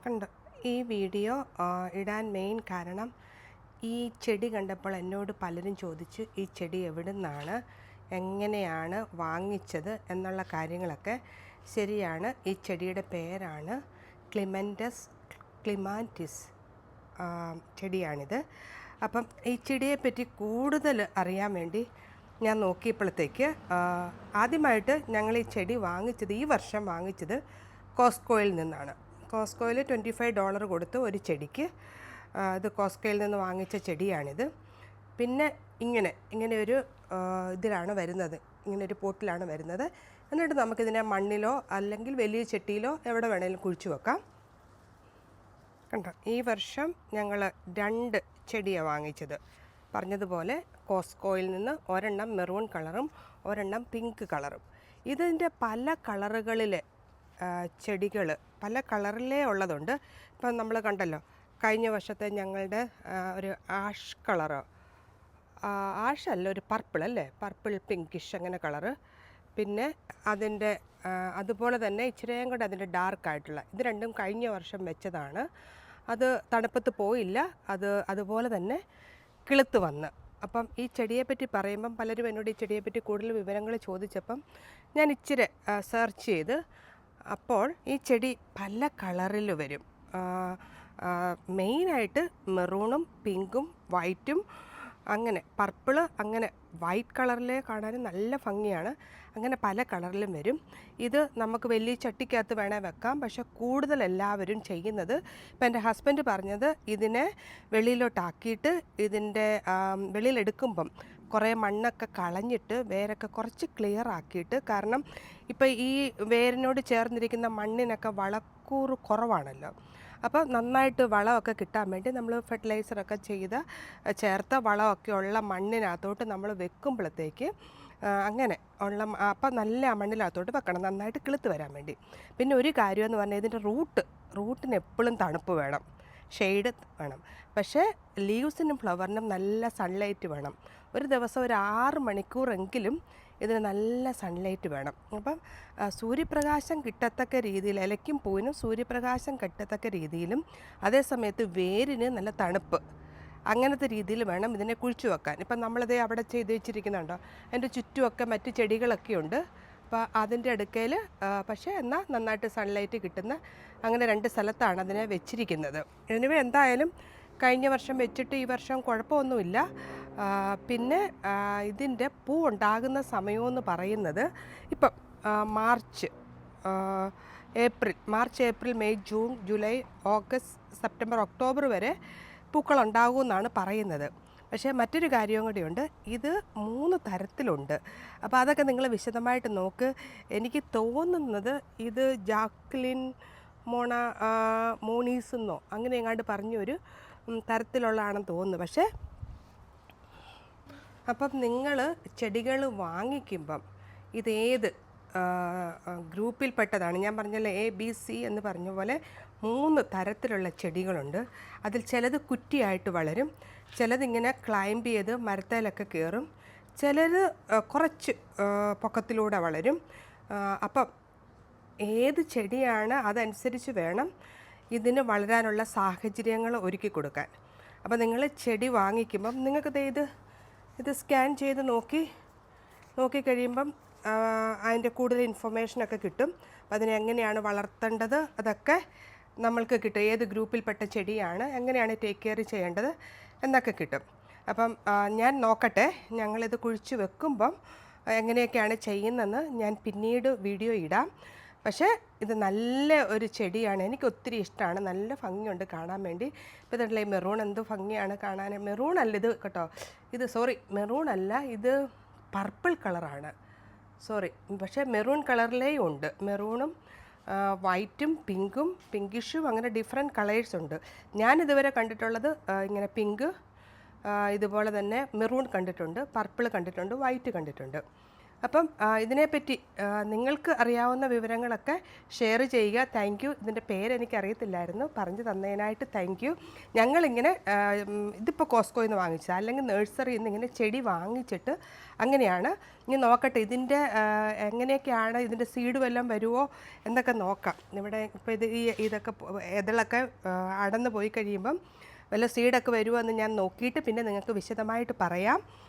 കണ്ടോ ഈ വീഡിയോ ഇടാൻ മെയിൻ കാരണം ഈ ചെടി കണ്ടപ്പോൾ എന്നോട് പലരും ചോദിച്ചു ഈ ചെടി എവിടെ നിന്നാണ്, എങ്ങനെയാണ് വാങ്ങിച്ചത് എന്നുള്ള കാര്യങ്ങളൊക്കെ. ശരിയാണ്, ഈ ചെടിയുടെ പേരാണ് ക്ലിമാറ്റിസ് ചെടിയാണിത്. അപ്പം ഈ ചെടിയെപ്പറ്റി കൂടുതൽ അറിയാൻ വേണ്ടി ഞാൻ നോക്കിയപ്പോഴത്തേക്ക് ആദ്യമായിട്ട് ഞങ്ങൾ ഈ ചെടി വാങ്ങിച്ചത്, ഈ വർഷം വാങ്ങിച്ചത് കോസ്കോയിൽ നിന്നാണ്. കോസ്കോയിൽ $25 കൊടുത്ത് ഒരു ചെടിക്ക്. ഇത് കോസ്കോയിൽ നിന്ന് വാങ്ങിച്ച ചെടിയാണിത്. പിന്നെ ഇങ്ങനെ ഒരു ഇതിലാണ് വരുന്നത്, ഇങ്ങനെ ഒരു പോട്ടിലാണ് വരുന്നത്. എന്നിട്ട് നമുക്കിതിനെ മണ്ണിലോ അല്ലെങ്കിൽ വലിയ ചട്ടിയിലോ എവിടെ വേണമെങ്കിലും കുഴിച്ചു വെക്കാം. കണ്ടോ, ഈ വർഷം ഞങ്ങൾ 2 ചെടിയാണ് വാങ്ങിച്ചത്. പറഞ്ഞതുപോലെ കോസ്കോയിൽ നിന്ന് ഒരെണ്ണം മെറൂൺ കളറും ഒരെണ്ണം പിങ്ക് കളറും. ഇതിൻ്റെ പല കളറുകളിലെ ചെടികൾ പല കളറിലേ ഉള്ളതുണ്ട്. ഇപ്പം നമ്മൾ കണ്ടല്ലോ, കഴിഞ്ഞ വർഷത്തെ ഞങ്ങളുടെ ഒരു ആഷ് കളറ്, ആഷല്ല, ഒരു പർപ്പിൾ അല്ലേ, പർപ്പിൾ പിങ്കിഷ് അങ്ങനെ കളറ്. പിന്നെ അതിൻ്റെ അതുപോലെ തന്നെ ഇച്ചിരിയും കൂടെ അതിൻ്റെ ഡാർക്കായിട്ടുള്ള, ഇത് രണ്ടും കഴിഞ്ഞ വർഷം വെച്ചതാണ്. അത് തണുപ്പത്ത് പോയില്ല, അതുപോലെ തന്നെ കിളുത്ത് വന്ന്. അപ്പം ഈ ചെടിയെപ്പറ്റി പറയുമ്പം പലരും എന്നോട് ഈ ചെടിയെപ്പറ്റി കൂടുതൽ വിവരങ്ങൾ ചോദിച്ചപ്പം ഞാൻ ഇച്ചിരി സെർച്ച് ചെയ്ത്, അപ്പോൾ ഈ ചെടി പല കളറിൽ വരും. മെയിനായിട്ട് മെറൂണും പിങ്കും വൈറ്റും, അങ്ങനെ പർപ്പിള്, അങ്ങനെ വൈറ്റ് കളറിലെ കാണാനും നല്ല ഭംഗിയാണ്. അങ്ങനെ പല കളറിലും വരും. ഇത് നമുക്ക് വലിയ ചട്ടിക്കകത്ത് വേണേൽ വെക്കാം. പക്ഷെ കൂടുതൽ എല്ലാവരും ചെയ്യുന്നത്, ഇപ്പം എൻ്റെ ഹസ്ബൻഡ് പറഞ്ഞത്, ഇതിനെ വെളിയിലോട്ടാക്കിയിട്ട് ഇതിൻ്റെ വെളിയിലെടുക്കുമ്പം കുറേ മണ്ണൊക്കെ കളഞ്ഞിട്ട് വേരൊക്കെ കുറച്ച് ക്ലിയർ ആക്കിയിട്ട്, കാരണം ഇപ്പം ഈ വേരിനോട് ചേർന്നിരിക്കുന്ന മണ്ണിനൊക്കെ വളക്കൂറ് കുറവാണല്ലോ. അപ്പോൾ നന്നായിട്ട് വളമൊക്കെ കിട്ടാൻ വേണ്ടി നമ്മൾ ഫെർട്ടിലൈസറൊക്കെ ചേർത്ത വളമൊക്കെ ഉള്ള മണ്ണിനകത്തോട്ട് നമ്മൾ വെക്കുമ്പോഴത്തേക്ക് അങ്ങനെ ഉള്ള, അപ്പം നല്ല മണ്ണിനകത്തോട്ട് വെക്കണം, നന്നായിട്ട് കിളുത്ത് വരാൻ വേണ്ടി. പിന്നെ ഒരു കാര്യമെന്ന് പറഞ്ഞാൽ ഇതിൻ്റെ റൂട്ടിന് എപ്പോഴും തണുപ്പ് വേണം, ഷെയ്ഡ് വേണം. പക്ഷേ ലീവ്സിനും ഫ്ലവറിനും നല്ല സൺലൈറ്റ് വേണം. ഒരു ദിവസം ഒരു 6 മണിക്കൂറെങ്കിലും ഇതിന് നല്ല സൺലൈറ്റ് വേണം. അപ്പം സൂര്യപ്രകാശം കിട്ടത്തക്ക രീതിയിൽ, ഇലയ്ക്കും പൂവിനും സൂര്യപ്രകാശം കിട്ടത്തക്ക രീതിയിലും അതേസമയത്ത് വേരിന് നല്ല തണുപ്പ്, അങ്ങനത്തെ രീതിയിൽ വേണം ഇതിനെ കുഴിച്ചു വെക്കാൻ. ഇപ്പം നമ്മളിത് അവിടെ ചെയ്ത് വെച്ചിരിക്കുന്നുണ്ടോ, അതിൻ്റെ ചുറ്റുമൊക്കെ മറ്റ് ചെടികളൊക്കെ ഉണ്ട്. അപ്പോൾ അതിൻ്റെ അടുക്കയിൽ പക്ഷേ എന്നാൽ നന്നായിട്ട് സൺലൈറ്റ് കിട്ടുന്ന അങ്ങനെ 2 സ്ഥലത്താണ് അതിനെ വെച്ചിരിക്കുന്നത്. എനിവേ എന്തായാലും കഴിഞ്ഞ വർഷം വെച്ചിട്ട് ഈ വർഷം കുഴപ്പമൊന്നുമില്ല. പിന്നെ ഇതിൻ്റെ പൂ ഉണ്ടാകുന്ന സമയമെന്ന് പറയുന്നത് ഇപ്പം March, April, May, June, July, August, September, October വരെ പൂക്കളുണ്ടാകുമെന്നാണ് പറയുന്നത്. പക്ഷേ മറ്റൊരു കാര്യവും കൂടിയുണ്ട്, ഇത് 3 തരത്തിലുണ്ട്. അപ്പോൾ അതൊക്കെ നിങ്ങൾ വിശദമായിട്ട് നോക്ക്. എനിക്ക് തോന്നുന്നത് ഇത് ജാക്ലിൻ മോണീസ് എന്നോ അങ്ങനെ എങ്ങാണ്ട് പറഞ്ഞൊരു തരത്തിലുള്ളതാണെന്ന് തോന്നുന്നു. പക്ഷേ അപ്പം നിങ്ങൾ ചെടികൾ വാങ്ങിക്കുമ്പം ഇതേത് ഗ്രൂപ്പിൽപ്പെട്ടതാണ്, ഞാൻ പറഞ്ഞല്ലോ ABC എന്ന് പറഞ്ഞ പോലെ 3 തരത്തിലുള്ള ചെടികളുണ്ട്. അതിൽ ചിലത് കുറ്റിയായിട്ട് വളരും, ചിലതിങ്ങനെ ക്ലൈംബ് ചെയ്ത് മരത്തേലൊക്കെ കയറും, ചിലത് കുറച്ച് പൊക്കത്തിലൂടെ വളരും. അപ്പം ഏത് ചെടിയാണ് അതനുസരിച്ച് വേണം ഇതിന് വളരാനുള്ള സാഹചര്യങ്ങൾ ഒരുക്കി കൊടുക്കാൻ. അപ്പോൾ നിങ്ങൾ ചെടി വാങ്ങിക്കുമ്പം നിങ്ങൾക്ക് ഇത് സ്കാൻ ചെയ്ത് നോക്കിക്കഴിയുമ്പം അതിൻ്റെ കൂടുതൽ ഇൻഫർമേഷനൊക്കെ കിട്ടും. അപ്പം അതിനെ എങ്ങനെയാണ് വളർത്തേണ്ടത് അതൊക്കെ നമ്മൾക്ക് കിട്ടും. ഏത് ഗ്രൂപ്പിൽപ്പെട്ട ചെടിയാണ്, എങ്ങനെയാണ് ടേക്ക് കെയർ ചെയ്യേണ്ടത് എന്നൊക്കെ കിട്ടും. അപ്പം ഞാൻ നോക്കട്ടെ, ഞങ്ങളിത് കുഴിച്ച് വെക്കുമ്പം എങ്ങനെയൊക്കെയാണ് ചെയ്യുന്നതെന്ന് ഞാൻ പിന്നീട് വീഡിയോ ഇടാം. പക്ഷേ ഇത് നല്ല ഒരു ചെടിയാണ്, എനിക്ക് ഒത്തിരി ഇഷ്ടമാണ്, നല്ല ഭംഗിയുണ്ട് കാണാൻ വേണ്ടി. ഇപ്പോൾ ഇതല്ലേ മെറൂൺ, എന്ത് ഭംഗിയാണ് കാണാൻ. മെറൂൺ അല്ല ഇത് കേട്ടോ, മെറൂൺ അല്ല, ഇത് പർപ്പിൾ കളറാണ്, പക്ഷേ മെറൂൺ കളറിലേ ഉണ്ട്. മെറൂണും വൈറ്റും പിങ്കും പിങ്കിഷും അങ്ങനെ ഡിഫറെൻറ്റ് കളേഴ്സ് ഉണ്ട്. ഞാനിതുവരെ കണ്ടിട്ടുള്ളത് ഇങ്ങനെ പിങ്ക്, ഇതുപോലെ തന്നെ മെറൂൺ കണ്ടിട്ടുണ്ട്, പർപ്പിൾ കണ്ടിട്ടുണ്ട്, വൈറ്റ് കണ്ടിട്ടുണ്ട്. അപ്പം ഇതിനെപ്പറ്റി നിങ്ങൾക്ക് അറിയാവുന്ന വിവരങ്ങളൊക്കെ ഷെയർ ചെയ്യുക. Thank you. ഇതിൻ്റെ പേരെനിക്കറിയത്തില്ലായിരുന്നു, പറഞ്ഞു തന്നതിനായിട്ട് താങ്ക് യു. ഞങ്ങളിങ്ങനെ ഇതിപ്പോൾ കോസ്കോയിൽ നിന്ന് വാങ്ങിച്ചത്, അല്ലെങ്കിൽ നഴ്സറിയിൽ നിന്ന് ഇങ്ങനെ ചെടി വാങ്ങിച്ചിട്ട് അങ്ങനെയാണ്. ഇനി നോക്കട്ടെ ഇതിൻ്റെ എങ്ങനെയൊക്കെയാണ്, ഇതിൻ്റെ സീഡ് വല്ലതും വരുമോ എന്നൊക്കെ നോക്കാം. ഇവിടെ ഇപ്പോൾ ഇതൊക്കെ ഇതളൊക്കെ അടന്ന് പോയി കഴിയുമ്പം വല്ല സീഡൊക്കെ വരുമോ എന്ന് ഞാൻ നോക്കിയിട്ട് പിന്നെ നിങ്ങൾക്ക് വിശദമായിട്ട് പറയാം.